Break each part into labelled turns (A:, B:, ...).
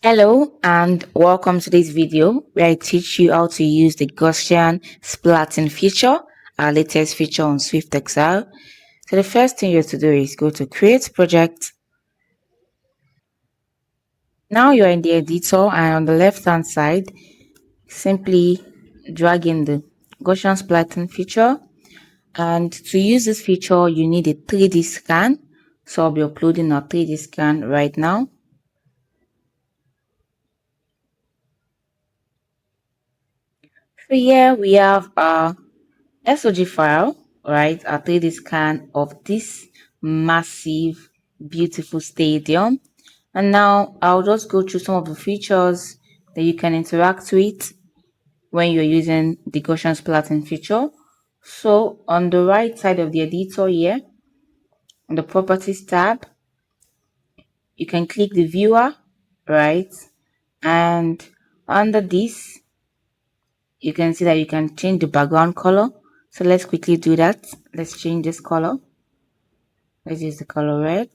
A: Hello and welcome to this video where I teach you how to use the Gaussian Splatting feature, our latest feature on SwiftXR. So the first thing you have to do is go to Create Project. Now you're in the editor and on the left hand side, simply drag in the Gaussian Splatting feature. And to use this feature, you need a 3D scan. So I'll be uploading a 3D scan right now. So here we have our SOG file, right? A 3D scan of this massive, beautiful stadium. And now I'll just go through some of the features that you can interact with when you're using the Gaussian Splatting feature. So on the right side of the editor here, on the Properties tab, you can click the viewer, right? And under this, you can see that you can change the background color. So let's quickly do that. Let's change this color. Let's use the color red.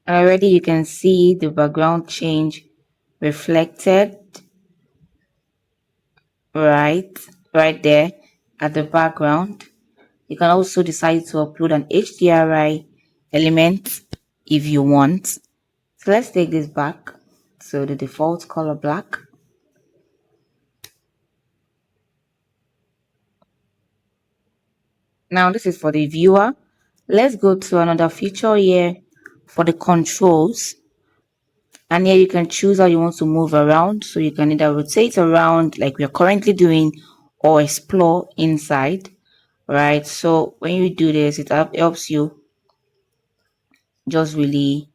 A: Already you can see the background change reflected right there at the background. You can also decide to upload an HDRI element if you want. So let's take this back to the default color black. Now this is for the viewer. Let's go to another feature here for the controls. And here you can choose how you want to move around. So you can either rotate around like we are currently doing or explore inside, right? So when you do this, it helps you just really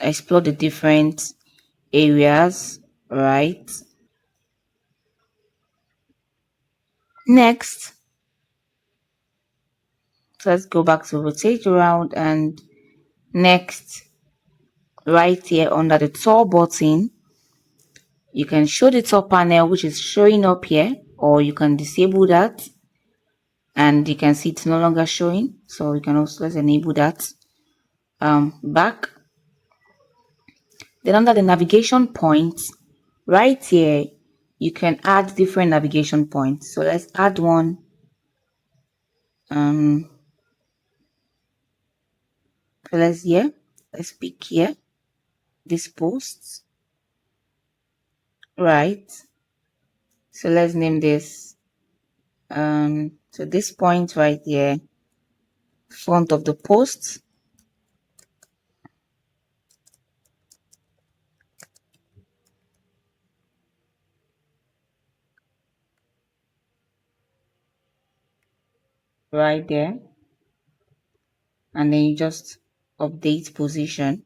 A: explore the different areas, right? Next, so let's go back to rotate around, and next, right here under the tour button, you can show the top panel, which is showing up here, or you can disable that, and you can see it's no longer showing. So you can also, let's enable that back. Then under the navigation points, right here, you can add different navigation points. So let's add one. So let's pick here this post, right? So let's name this so this point right here, front of the post. Right there, and then you just update position.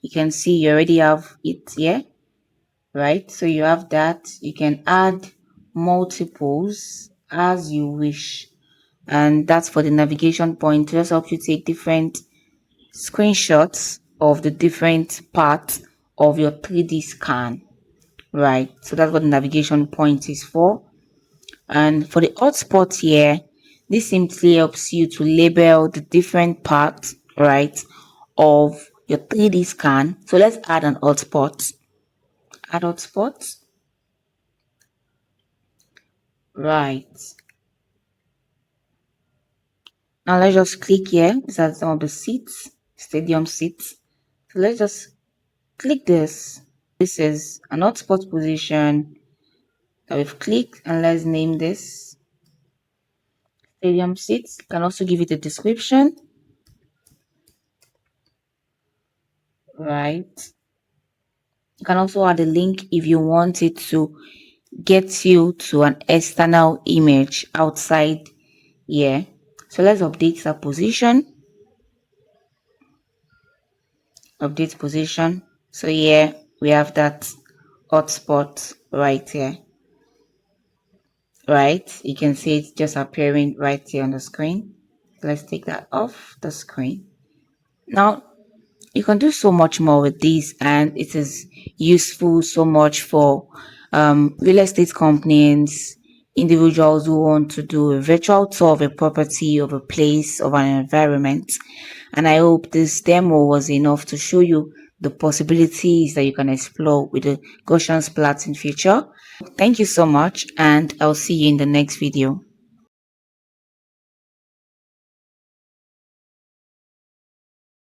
A: You can see you already have it here, right? So you have that. You can add multiples as you wish, and that's for the navigation point to just help you take different screenshots of the different parts of your 3D scan, right? So that's what the navigation point is for. And for the hotspot here, this simply helps you to label the different parts, right, of your 3D scan. So let's add an hotspot. Add hotspot. Right. Now let's just click here. These are some of the seats, stadium seats. So let's just click this. This is an hotspot position that we've clicked, and let's name this stadium seats. You can also give it a description. Right. You can also add a link if you want it to get you to an external image outside here. So let's update that position. Update position. So here we have that hotspot right here. Right, you can see it's just appearing right here on the screen. Let's take that off the screen. Now you can do so much more with this, and it is useful so much for real estate companies, individuals who want to do a virtual tour of a property, of a place, of an environment. And I hope this demo was enough to show you the possibilities that you can explore with the Gaussian Splatting feature. Thank you so much, and I'll see you in the next video.